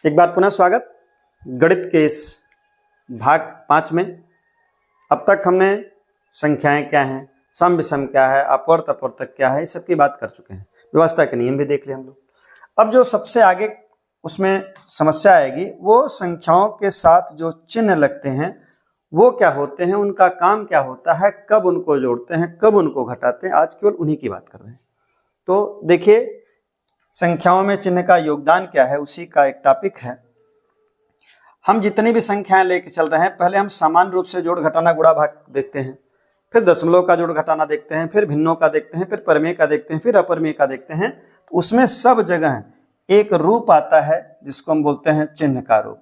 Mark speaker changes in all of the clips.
Speaker 1: एक बार पुनः स्वागत गणित के इस भाग 5 में। अब तक हमने संख्याएं क्या हैं, सम विषम क्या है, अपवर्त अपवर्तक क्या है, इस सब की बात कर चुके हैं। व्यवस्था के नियम भी देख लिए हम लोग। अब जो सबसे आगे उसमें समस्या आएगी वो संख्याओं के साथ जो चिन्ह लगते हैं वो क्या होते हैं, उनका काम क्या होता है, कब उनको जोड़ते हैं, कब उनको घटाते हैं। आज केवल उन्हीं की बात कर रहे हैं। तो देखिए, संख्याओं में चिन्ह का योगदान क्या है, उसी का एक टॉपिक है। हम जितनी भी संख्याएं लेके चल रहे हैं, पहले हम समान रूप से जोड़ घटाना गुणा भाग देखते हैं, फिर दशमलव का जोड़ घटाना देखते हैं, फिर भिन्नों का देखते हैं, फिर परमेय का देखते हैं, फिर अपरमेय का देखते हैं। तो उसमें सब जगह एक रूप आता है जिसको हम बोलते हैं चिन्ह का रूप।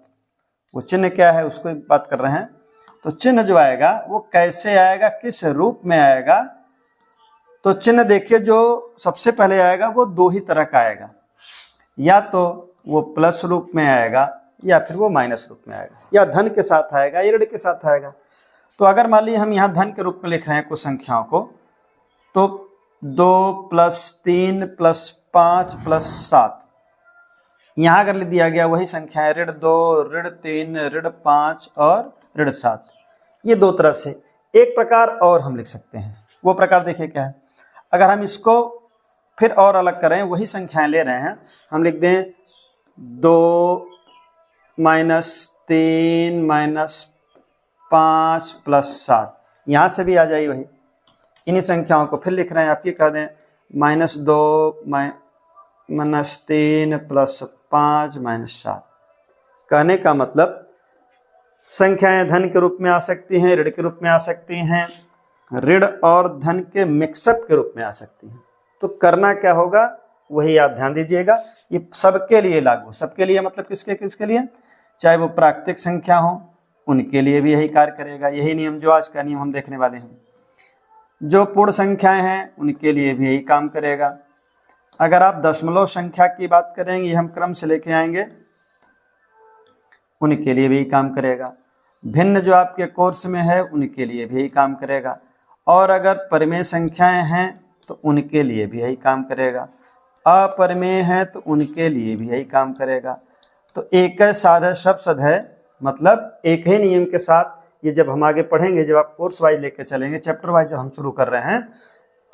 Speaker 1: वो चिन्ह क्या है उसको बात कर रहे हैं। तो चिन्ह जो आएगा वो कैसे आएगा, किस रूप में आएगा। तो चिन्ह देखिए, जो सबसे पहले आएगा वो दो ही तरह का आएगा, या तो वो प्लस रूप में आएगा या फिर वो माइनस रूप में आएगा, या धन के साथ आएगा या ऋण के साथ आएगा। तो अगर मान लीजिए हम यहाँ धन के रूप में लिख रहे हैं कुछ संख्याओं को, तो 2 + 3 + 5 + 7, यहाँ अगर लिख दिया गया वही संख्या है ऋण 2, ऋण 3, ऋण 5 और ऋण 7। ये दो तरह से। एक प्रकार और हम लिख सकते हैं, वो प्रकार देखिए क्या है। अगर हम इसको फिर और अलग करें, वही संख्याएं ले रहे हैं, हम लिख दें 2 - 3 - 5 + 7, यहाँ से भी आ जाए वही। इन्हीं संख्याओं को फिर लिख रहे हैं, आप ये कह दें -2 - 3 + 5 - 7। कहने का मतलब संख्याएं धन के रूप में आ सकती हैं, ऋण के रूप में आ सकती हैं, ऋण और धन के मिक्सअप के रूप में आ सकती हैं। तो करना क्या होगा वही आप ध्यान दीजिएगा। ये सबके लिए लागू, सबके लिए मतलब किसके किसके लिए, चाहे वो प्राकृतिक संख्या हो उनके लिए भी यही कार्य करेगा। यही नियम जो आज का नियम हम देखने वाले हैं। जो पूर्ण संख्याएं हैं उनके लिए भी यही काम करेगा। अगर आप दशमलव संख्या की बात करेंगे, हम क्रम से लेके आएंगे, उनके लिए भी यही काम करेगा। भिन्न जो आपके कोर्स में है उनके लिए भी यही काम करेगा। और अगर परमेय संख्याएं हैं तो उनके लिए भी यही काम करेगा। अपरमेय है तो उनके लिए भी यही काम करेगा। तो एक साधय सब सद है, मतलब एक ही नियम के साथ। ये जब हम आगे पढ़ेंगे, जब आप कोर्स वाइज लेके चलेंगे, चैप्टर वाइज जो हम शुरू कर रहे हैं,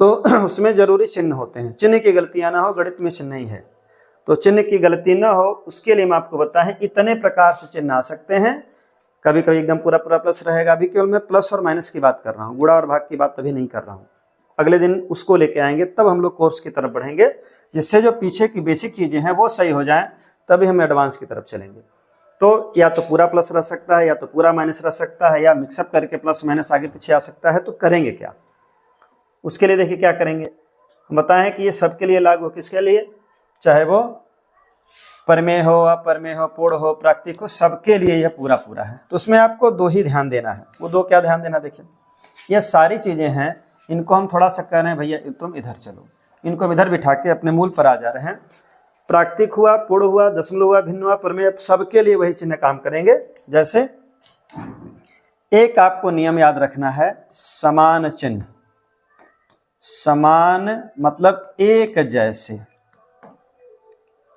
Speaker 1: तो उसमें जरूरी चिन्ह होते हैं। चिन्ह की गलतियां ना हो, गणित में चिन्ह नहीं है तो चिन्ह की गलती ना हो, उसके लिए मैं आपको बताएं इतने प्रकार से चिन्ह आ सकते हैं। कभी कभी एकदम पूरा पूरा प्लस रहेगा। अभी केवल मैं प्लस और माइनस की बात कर रहा हूँ, गुणा और भाग की बात अभी नहीं कर रहा हूँ। अगले दिन उसको लेके आएंगे, तब हम लोग कोर्स की तरफ बढ़ेंगे, जिससे जो पीछे की बेसिक चीजें हैं वो सही हो जाएं, तभी हम एडवांस की तरफ चलेंगे। तो या तो पूरा प्लस रह सकता है, या तो पूरा माइनस रह सकता है, या मिक्सअप करके प्लस माइनस आगे पीछे आ सकता है। तो करेंगे क्या उसके लिए, देखिए क्या करेंगे। हम बताएं कि ये सबके लिए लागू, किसके लिए, चाहे वो परमेय हो, अपरमेय हो, पूर्ण हो, प्राकृतिक हो, सबके लिए यह पूरा पूरा है। तो उसमें आपको दो ही ध्यान देना है। वो दो क्या ध्यान देना, देखिए ये सारी चीजें हैं, इनको हम थोड़ा सा कह रहे हैं भैया तुम इधर चलो, इनको हम इधर बिठा के अपने मूल पर आ जा रहे हैं। प्राकृतिक हुआ, पूर्ण हुआ, दशमलव हुआ, भिन्न हुआ, परमेय, सबके लिए वही चिन्ह काम करेंगे। जैसे एक आपको नियम याद रखना है, समान चिन्ह। समान मतलब एक जैसे।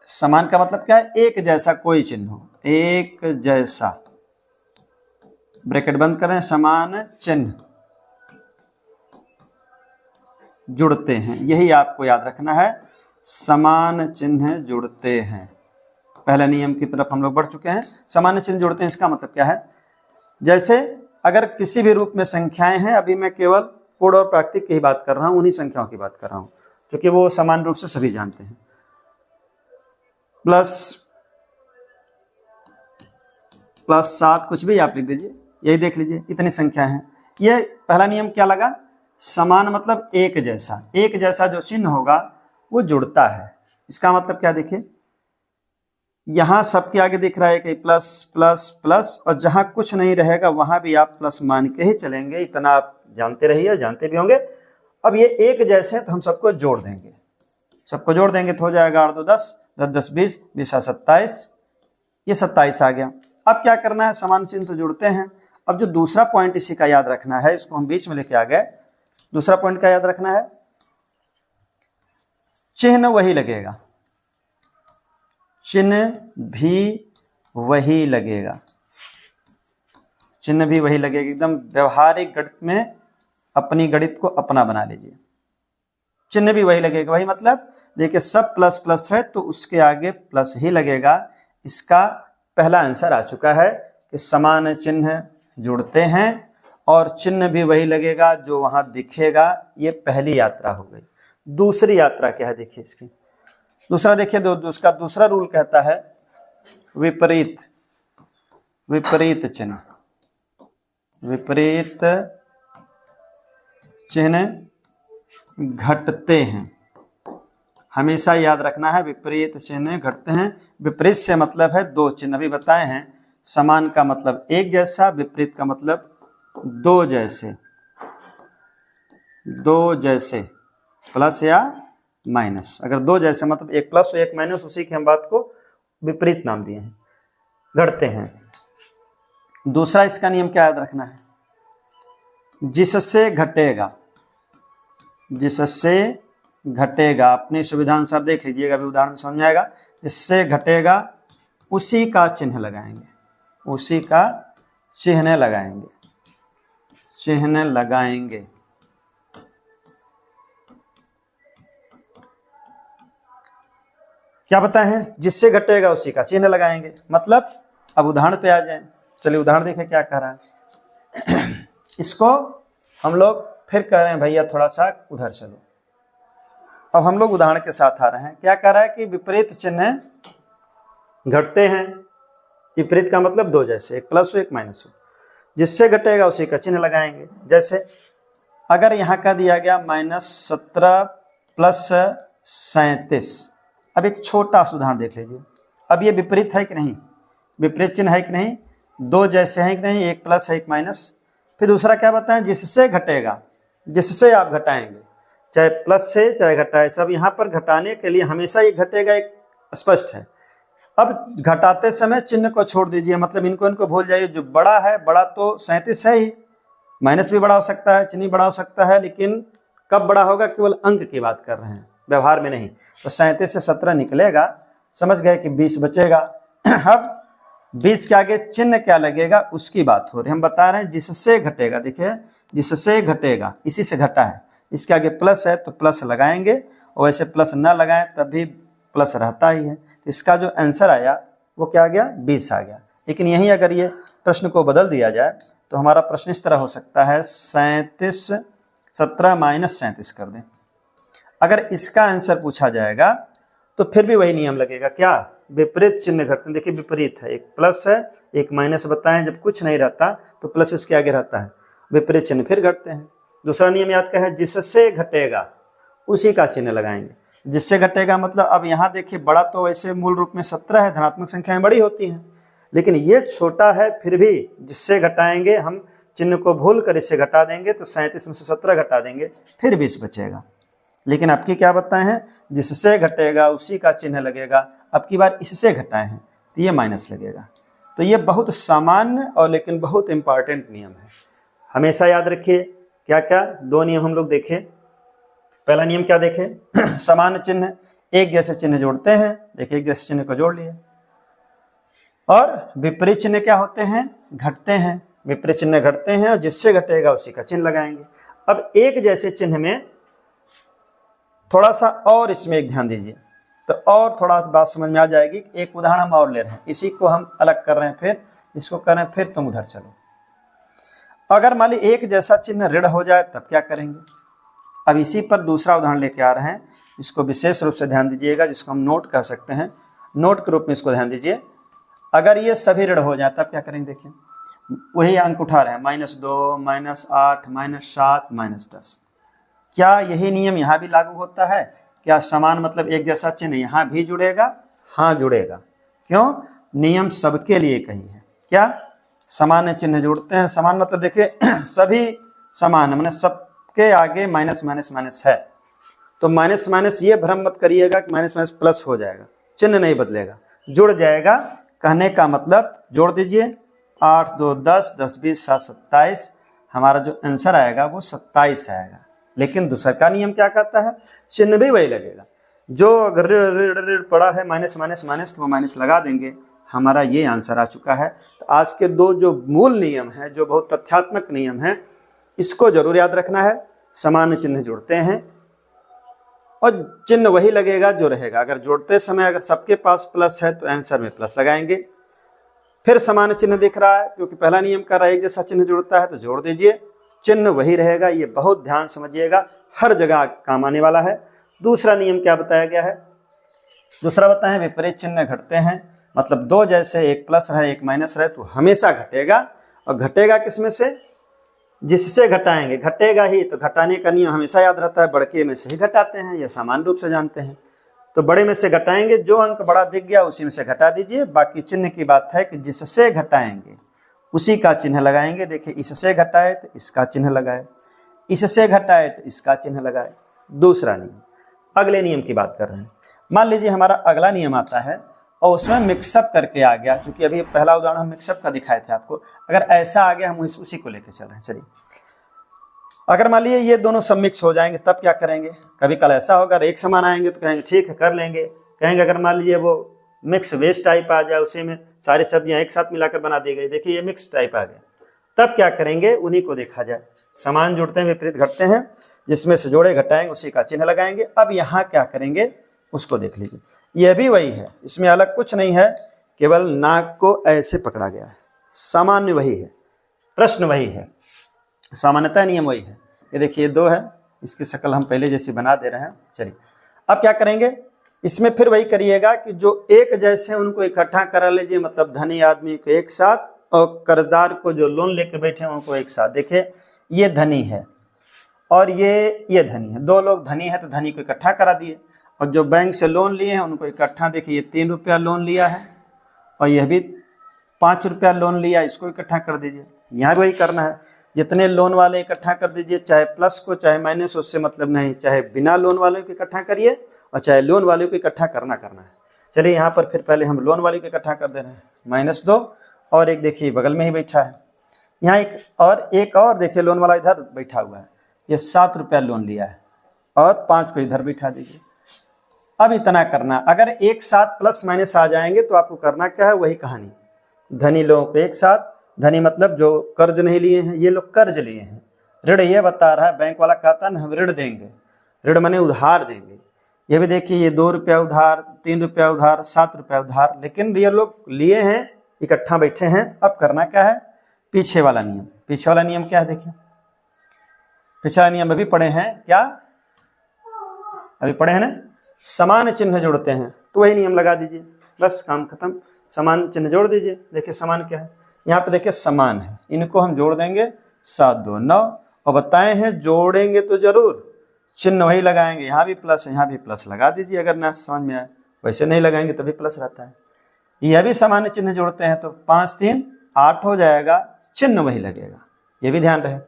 Speaker 1: समान का मतलब क्या है, एक जैसा कोई चिन्ह हो, एक जैसा, ब्रैकेट बंद करें, समान चिन्ह जुड़ते हैं, यही आपको याद रखना है। समान चिन्ह जुड़ते हैं, पहले नियम की तरफ हम लोग बढ़ चुके हैं। समान चिन्ह जुड़ते हैं, इसका मतलब क्या है, जैसे अगर किसी भी रूप में संख्याएं हैं, अभी मैं केवल पूर्ण और प्राकृतिक की ही बात कर रहा हूं, उन्हीं संख्याओं की बात कर रहा हूं, क्योंकि वो समान रूप से सभी जानते हैं। +7 कुछ भी आप लिख दीजिए, यही देख लीजिए, इतनी संख्या है। ये पहला नियम क्या लगा, समान मतलब एक जैसा। एक जैसा जो चिन्ह होगा वो जुड़ता है। इसका मतलब क्या, देखिए यहां सबके आगे दिख रहा है कि प्लस प्लस प्लस, और जहां कुछ नहीं रहेगा वहां भी आप प्लस मान के ही चलेंगे। इतना आप जानते रहिए, जानते भी होंगे। अब ये एक जैसे तो हम सबको जोड़ देंगे, सबको जोड़ देंगे तो हो जाएगा 8 × 2 = 10, 10 × 10 = 20, 20 × 27, ये 27 आ गया। अब क्या करना है, समान चिन्ह तो जुड़ते हैं। अब जो दूसरा पॉइंट इसी का याद रखना है, इसको हम बीच में लेके आ गए। दूसरा पॉइंट क्या याद रखना है, चिन्ह वही लगेगा, चिन्ह भी वही लगेगा, चिन्ह भी वही लगेगा। एकदम व्यवहारिक गणित में अपनी गणित को अपना बना लीजिए, चिन्ह भी वही लगेगा। वही मतलब देखिए सब प्लस प्लस है तो उसके आगे प्लस ही लगेगा। इसका पहला आंसर आ चुका है कि समान चिन्ह जुड़ते हैं और चिन्ह भी वही लगेगा जो वहां दिखेगा। ये पहली यात्रा हो गई। दूसरी यात्रा क्या है देखिए इसकी, दूसरा देखिए उसका दूसरा रूल कहता है विपरीत चिन्ह, विपरीत चिन्ह घटते हैं। हमेशा याद रखना है विपरीत चिन्ह घटते हैं। विपरीत से मतलब है दो चिन्ह, अभी बताए हैं। समान का मतलब एक जैसा, विपरीत का मतलब दो जैसे, दो जैसे प्लस या माइनस। अगर दो जैसे मतलब एक प्लस और एक माइनस, उसी की हम बात को विपरीत नाम दिए हैं, घटते हैं। दूसरा इसका नियम क्या याद रखना है, जिससे घटेगा, जिससे घटेगा, अपनी सुविधा अनुसार देख लीजिएगा, अभी उदाहरण समझ में आएगा। जिससे घटेगा उसी का चिन्ह लगाएंगे, उसी का चिन्ह लगाएंगे, चिन्ह लगाएंगे। क्या बताए हैं, जिससे घटेगा उसी का चिन्ह लगाएंगे। मतलब अब उदाहरण पे आ जाएं, चलिए उदाहरण देखें क्या कह रहा है। इसको हम लोग फिर कह रहे हैं भैया थोड़ा सा उधर चलो। अब हम लोग उदाहरण के साथ आ रहे हैं। क्या कह रहा है कि विपरीत चिन्ह घटते हैं, विपरीत का मतलब दो जैसे, एक प्लस हो एक माइनस हो, जिससे घटेगा उसी का चिन्ह लगाएंगे। जैसे अगर यहाँ का दिया गया -17 प्लस 37। अब एक छोटा सा उदाहरण देख लीजिए। अब ये विपरीत है कि नहीं, विपरीत चिन्ह है कि नहीं, दो जैसे हैं कि नहीं, एक प्लस है एक माइनस। फिर दूसरा क्या बताएं, जिससे घटेगा, जिससे आप घटाएंगे, चाहे प्लस से चाहे घटाए, सब यहाँ पर घटाने के लिए हमेशा ये घटेगा, एक स्पष्ट है। अब घटाते समय चिन्ह को छोड़ दीजिए, मतलब इनको भूल जाइए। जो बड़ा है, बड़ा तो 37 है ही, माइनस भी बड़ा हो सकता है, चिन्ह भी बड़ा हो सकता है, लेकिन कब बड़ा होगा, केवल अंक की बात कर रहे हैं, व्यवहार में नहीं। तो 37 से 17 निकलेगा, समझ गए कि 20 बचेगा। अब 20 के आगे चिन्ह क्या लगेगा उसकी बात हो रही है। हम बता रहे हैं जिससे घटेगा, देखिए जिससे घटेगा, इसी से घटा है, इसके आगे प्लस है तो प्लस लगाएंगे, और वैसे प्लस ना लगाएं तब भी प्लस रहता ही है। तो इसका जो आंसर आया वो क्या आ गया, 20 आ गया। लेकिन यहीं अगर ये प्रश्न को बदल दिया जाए तो हमारा प्रश्न इस तरह हो सकता है, 17 माइनस 37 कर दें। अगर इसका आंसर पूछा जाएगा तो फिर भी वही नियम लगेगा, क्या, विपरीत चिन्ह घटते हैं। देखिए विपरीत है, एक प्लस है एक माइनस, बताएं जब कुछ नहीं रहता तो प्लस इसके आगे रहता है, विपरीत चिन्ह फिर घटते हैं। दूसरा नियम याद क्या है, जिससे घटेगा उसी का चिन्ह लगाएंगे। जिससे घटेगा मतलब अब यहाँ देखिए, बड़ा तो वैसे मूल रूप में 17 है, धनात्मक संख्याएं बड़ी होती हैं, लेकिन ये छोटा है, फिर भी जिससे घटाएंगे हम, चिन्ह को भूल कर इससे घटा देंगे तो 37 में से 17 घटा देंगे, फिर 20 बचेगा। लेकिन आपकी क्या बताए हैं, जिससे घटेगा उसी का चिन्ह लगेगा। अब की बार इससे घटाए हैं तो ये माइनस लगेगा। तो ये बहुत सामान्य और लेकिन बहुत इंपॉर्टेंट नियम है, हमेशा याद रखिए। क्या क्या दो नियम हम लोग देखें। पहला नियम क्या देखें, समान चिन्ह एक जैसे चिन्ह जोड़ते हैं, देखिए एक जैसे चिन्ह को जोड़ लिए। और विपरीत चिन्ह क्या होते हैं, घटते हैं, विपरीत चिन्ह घटते हैं और जिससे घटेगा उसी का चिन्ह लगाएंगे। अब एक जैसे चिन्ह में थोड़ा सा और इसमें एक ध्यान दीजिए तो और थोड़ा सा बात समझ में आ जाएगी। एक उदाहरण हम और ले रहे हैं, इसी को हम अलग कर रहे हैं, फिर इसको कर रहे हैं, फिर तुम उधर चलो। अगर मान ली एक जैसा चिन्ह ऋण हो जाए तब क्या करेंगे। अब इसी पर दूसरा उदाहरण लेके आ रहे हैं, इसको विशेष रूप से ध्यान दीजिएगा, जिसको हम नोट कह सकते हैं, नोट के रूप में इसको ध्यान दीजिए। अगर ये सभी ऋण हो जाए तब क्या करेंगे, देखिए वही अंक उठा रहे हैं, -2 -8 -7 -10। क्या यही नियम यहाँ भी लागू होता है, क्या समान मतलब एक जैसा चिन्ह यहाँ भी जुड़ेगा, हाँ जुड़ेगा। क्यों, नियम सबके लिए कही है। क्या, समान चिन्ह जोड़ते हैं, समान मतलब देखिए सभी समान, मैंने सबके आगे माइनस माइनस माइनस है, तो माइनस माइनस ये भ्रम मत करिएगा कि माइनस माइनस प्लस हो जाएगा, चिन्ह नहीं बदलेगा, जुड़ जाएगा। कहने का मतलब जोड़ दीजिए, 8 2 10 10 20 7 27, हमारा जो आंसर आएगा वो 27 आएगा। लेकिन दूसरा का नियम क्या कहता है, चिन्ह भी वही लगेगा। जो अगर ऋण पड़ा है माइनस माइनस माइनस तो वो माइनस लगा देंगे, हमारा ये आंसर आ चुका है। तो आज के दो जो मूल नियम हैं, जो बहुत तथ्यात्मक नियम हैं, इसको जरूर याद रखना है। समान चिन्ह जोड़ते हैं और चिन्ह वही लगेगा जो रहेगा। अगर जोड़ते समय अगर सबके पास प्लस है तो आंसर में प्लस लगाएंगे। फिर समान चिन्ह दिख रहा है, क्योंकि पहला नियम कर रहा है एक जैसा चिन्ह जुड़ता है तो जोड़ दीजिए, चिन्ह वही रहेगा। ये बहुत ध्यान समझिएगा, हर जगह काम आने वाला है। दूसरा नियम क्या बताया गया है? दूसरा बताया है विपरीत चिन्ह घटते हैं, मतलब दो जैसे एक प्लस रहे एक माइनस रहे तो हमेशा घटेगा। और घटेगा किसमें से? जिससे घटाएंगे, घटेगा ही। तो घटाने का नियम हमेशा याद रहता है, बड़के में से ही घटाते हैं, यह सामान्य रूप से जानते हैं। तो बड़े में से घटाएंगे, जो अंक बड़ा दिख गया उसी में से घटा दीजिए। बाकी चिन्ह की बात है कि जिससे घटाएंगे उसी का चिन्ह लगाएंगे। देखिए, इससे घटाए तो इसका चिन्ह लगाए, इससे घटाए तो इसका चिन्ह लगाए। दूसरा नियम, अगले नियम की बात कर रहे हैं। मान लीजिए हमारा अगला नियम आता है और उसमें मिक्सअप करके आ गया, क्योंकि अभी पहला उदाहरण हम मिक्सअप का दिखाए थे आपको। अगर ऐसा आ गया, हम उसी को लेकर चल रहे हैं। चलिए, अगर मान लीजिए ये दोनों सब मिक्स हो जाएंगे तब क्या करेंगे? कभी कल ऐसा होगा, एक समान आएंगे तो कहेंगे ठीक है कर लेंगे। कहेंगे अगर मान लीजिए वो मिक्स वेज टाइप आ जाए, उसी में सारी सब्जियां एक साथ मिलाकर बना दी गई, देखिए ये मिक्स टाइप आ गया, तब क्या करेंगे? उन्हीं को देखा जाए। समान जुड़ते हैं विपरीत घटते हैं, जिसमें से जोड़े घटाएंगे उसी का चिन्ह लगाएंगे। अब यहाँ क्या करेंगे उसको देख लीजिए। यह भी वही है, इसमें अलग कुछ नहीं है, केवल नाक को ऐसे पकड़ा गया है। सामान्य वही है, प्रश्न वही है, सामान्यतः नियम वही है। ये देखिए दो है, इसकी शक्ल हम पहले जैसी बना दे रहे हैं। चलिए, अब क्या करेंगे? इसमें फिर वही करिएगा कि जो एक जैसे उनको इकट्ठा करा लीजिए, मतलब धनी आदमी को एक साथ और कर्जदार को जो लोन लेके बैठे हैं उनको एक साथ। देखिए, ये धनी है और ये धनी है, दो लोग धनी है तो धनी को इकट्ठा करा दिए। और जो बैंक से लोन लिए हैं उनको इकट्ठा, देखिए ये 3 रुपया लोन लिया है और यह भी 5 रुपया लोन लिया, इसको इकट्ठा कर दीजिए। यहाँ भी वही करना है, जितने लोन वाले इकट्ठा कर दीजिए, चाहे प्लस को चाहे माइनस, उससे मतलब नहीं। चाहे बिना लोन वाले को इकट्ठा करिए और चाहे लोन वाले को इकट्ठा करना है। चलिए, यहाँ पर फिर पहले हम लोन वाले को इकट्ठा कर दे रहे हैं, -2 और एक देखिए बगल में ही बैठा है। यहाँ एक और देखिए लोन वाला इधर बैठा हुआ है, ये 7 रुपया लोन लिया है और 5 को इधर बैठा दीजिए। अब इतना करना, अगर एक साथ प्लस माइनस आ जाएंगे तो आपको करना क्या है? वही कहानी, धनी लोगों को एक साथ, धनी मतलब जो कर्ज नहीं लिए हैं, ये लोग कर्ज लिए हैं। ऋण ये बता रहा है, बैंक वाला कहता है ना हम ऋण देंगे, ऋण माने उधार देंगे। ये भी देखिए, ये 2 रुपया उधार, 3 रुपया उधार, 7 रुपया उधार, लेकिन ये लोग लिए हैं, इकट्ठा बैठे हैं। अब करना क्या है? पीछे वाला नियम। पीछे वाला नियम क्या है? देखिए, पिछला नियम अभी पढ़े हैं क्या? अभी पढ़े हैं ना? समान चिन्ह जोड़ते हैं, तो वही नियम लगा दीजिए, बस काम खत्म। समान चिन्ह जोड़ दीजिए। देखिए समान क्या है, यहाँ पे देखिए समान है, इनको हम जोड़ देंगे 7 2 9, और बताए हैं जोड़ेंगे तो जरूर चिन्ह वही लगाएंगे। यहाँ भी प्लस है, यहाँ भी प्लस लगा दीजिए अगर ना समझ में आए, वैसे नहीं लगाएंगे तभी प्लस रहता है। यह भी सामान्य चिन्ह जोड़ते हैं तो 5 3 8 हो जाएगा, चिन्ह वही लगेगा, ये भी ध्यान रहे।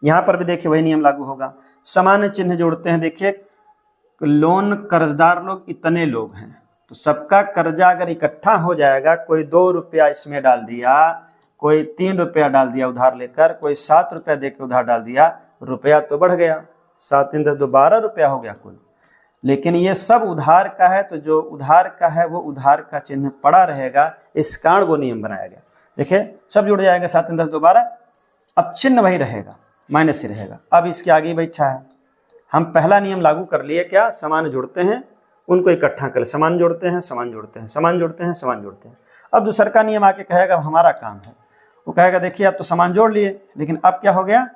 Speaker 1: यहाँ पर भी देखिए वही नियम लागू होगा। सामान्य चिन्ह जोड़ते हैं, देखिए लोन कर्जदार लोग इतने लोग हैं तो सबका कर्जा अगर इकट्ठा हो जाएगा, कोई 2 रुपया इसमें डाल दिया, कोई 3 रुपया डाल दिया उधार लेकर, कोई 7 रुपया देकर उधार डाल दिया, रुपया तो बढ़ गया, 7 3 10 2 12 रुपया हो गया कुल। लेकिन ये सब उधार का है, तो जो उधार का है वो उधार का चिन्ह पड़ा रहेगा, इस कारण वो नियम बनाया गया। देखिए सब जुड़ जाएगा, 7 3 10 2 12, अब चिन्ह वही रहेगा, माइनस ही रहेगा। अब इसके आगे बैठा है, हम पहला नियम लागू कर लिए, क्या? समान जोड़ते हैं उनको इकट्ठा कर, समान जोड़ते हैं समान जोड़ते हैं समान जोड़ते हैं समान जोड़ते हैं। अब दूसरा का नियम आके कहेगा हमारा काम है, वो कहेगा देखिए अब तो समान जोड़ लिए, लेकिन अब क्या हो गया?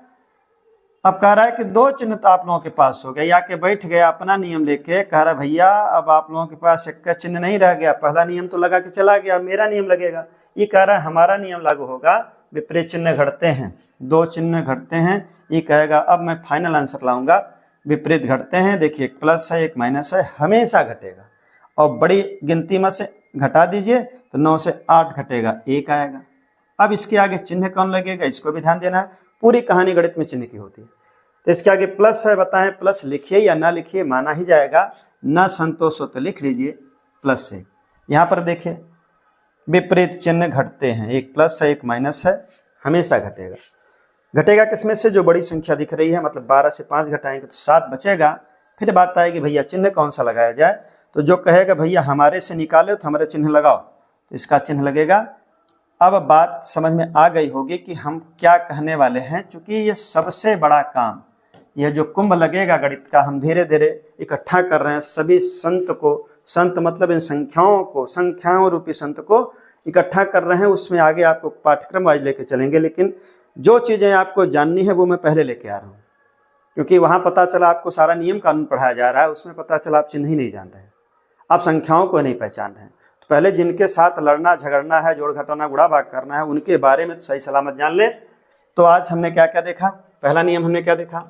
Speaker 1: अब कह रहा है कि 2 चिन्ह तो आप लोगों के पास हो गया, या के बैठ गया अपना नियम लेके, कह रहा भैया अब आप लोगों के पास एक का चिन्ह नहीं रह गया, पहला नियम तो लगा के चला गया, मेरा नियम लगेगा। ये कह रहा है हमारा नियम लागू होगा, विपरीत चिन्ह घटते हैं, 2 चिन्ह घटते हैं। ये कहेगा अब मैं फाइनल आंसर लाऊंगा, विपरीत घटते हैं, देखिए एक प्लस है एक माइनस है, हमेशा घटेगा। और बड़ी गिनती में से घटा दीजिए तो 9 से 8 घटेगा, 1 आएगा। अब इसके आगे चिन्ह कौन लगेगा, इसको भी ध्यान देना है, पूरी कहानी गणित में चिन्ह की होती है। तो इसके आगे प्लस है, बताएं प्लस लिखिए या ना लिखिए, माना ही जाएगा, ना संतोष हो तो लिख लीजिए प्लस है। यहाँ पर देखिए विपरीत चिन्ह घटते हैं, एक प्लस है एक माइनस है, हमेशा घटेगा। घटेगा किसमें से? जो बड़ी संख्या दिख रही है, मतलब 12 से 5 घटाएंगे तो 7 बचेगा। फिर बात आएगी भैया चिन्ह कौन सा लगाया जाए, तो जो कहेगा भैया हमारे से निकाले तो हमारे चिन्ह लगाओ, तो इसका चिन्ह लगेगा। अब बात समझ में आ गई होगी कि हम क्या कहने वाले हैं। चूंकि ये सबसे बड़ा काम, यह जो कुंभ लगेगा गणित का, हम धीरे धीरे इकट्ठा कर रहे हैं सभी संत को, संत मतलब इन संख्याओं को, संख्याओं रूपी संत को इकट्ठा कर रहे हैं। उसमें आगे आपको पाठ्यक्रम वाइज लेके चलेंगे, लेकिन जो चीज़ें आपको जाननी है वो मैं पहले लेके आ रहा हूँ, क्योंकि वहाँ पता चला आपको सारा नियम कानून पढ़ाया जा रहा है, उसमें पता चला आप चिन्ह ही नहीं जान रहे हैं, आप संख्याओं को नहीं पहचान रहे हैं। तो पहले जिनके साथ लड़ना झगड़ना है, जोड़ घटाना गुणा भाग करना है, उनके बारे में तो सही सलामत जान ले। तो आज हमने क्या क्या देखा? पहला नियम हमने क्या देखा?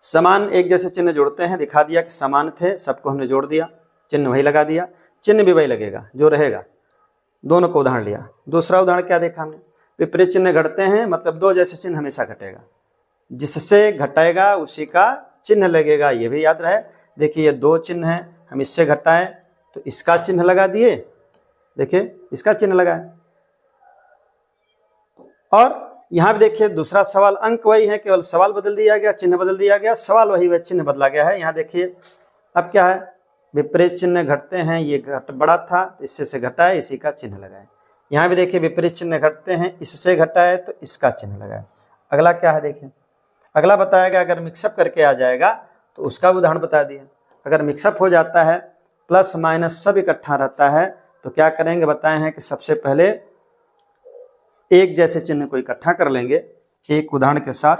Speaker 1: समान एक जैसे चिन्ह जोड़ते हैं, दिखा दिया कि समान थे, सबको हमने जोड़ दिया, चिन्ह वही लगा दिया, चिन्ह भी वही लगेगा जो रहेगा, दोनों को उदाहरण लिया। दूसरा उदाहरण क्या देखा हमने? विपरीत चिन्ह घटते हैं, मतलब दो जैसे चिन्ह हमेशा घटेगा, जिससे घटेगा उसी का चिन्ह लगेगा, ये भी याद रहे। देखिए ये दो चिन्ह हैं, हम इससे घटाएं तो इसका चिन्ह लगा दिए, देखिए इसका चिन्ह लगाए। और यहाँ भी देखिए दूसरा सवाल, अंक वही है, केवल सवाल बदल दिया गया, चिन्ह बदल दिया गया, सवाल वही है, चिन्ह बदला गया है। यहाँ देखिए अब क्या है, विपरीत चिन्ह घटते हैं, ये घट बड़ा था तो इससे से घटाए, इसी का चिन्ह लगाए। यहाँ भी देखिए विपरीत चिन्ह घटते हैं, इससे घटाए तो इसका चिन्ह लगाए। अगला क्या है देखिए, अगला बताएगा अगर मिक्सअप करके आ जाएगा तो उसका उदाहरण बता दिया। अगर मिक्सअप हो जाता है, प्लस माइनस सब इकट्ठा रहता है, तो क्या करेंगे बताए हैं कि सबसे पहले एक जैसे चिन्ह को इकट्ठा कर लेंगे एक उदाहरण के साथ।